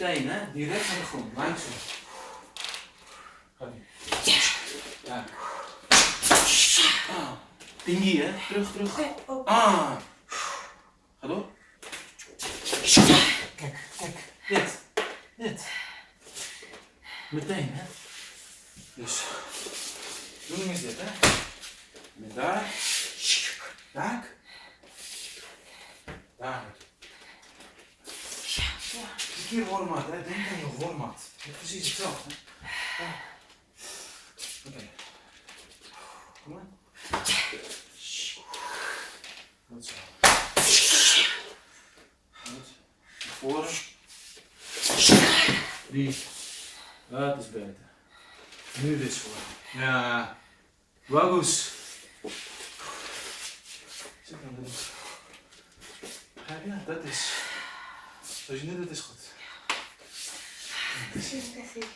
Meteen, hè? Direct aan de grond. Langzaam. Ga nu. Ja. Ah. Tinghi, hè? Terug, terug. Ah. Ga door. Kijk, kijk. Dit. Meteen, hè? Dus. De bedoeling is dit, hè? Met daar. Daar. Daar. Ja, een keer wormat, hè? Denk aan je wormat. Het is precies hetzelfde, hè? Ja. Oké. Kom maar. Goed zo. Goed. Naar voren. 3. Dat is beter. Nu dit voor. Ja. Wagus. Zit dan erin. Begrijp je? Dat is. Zoals je nu doet is goed. Sí, sí.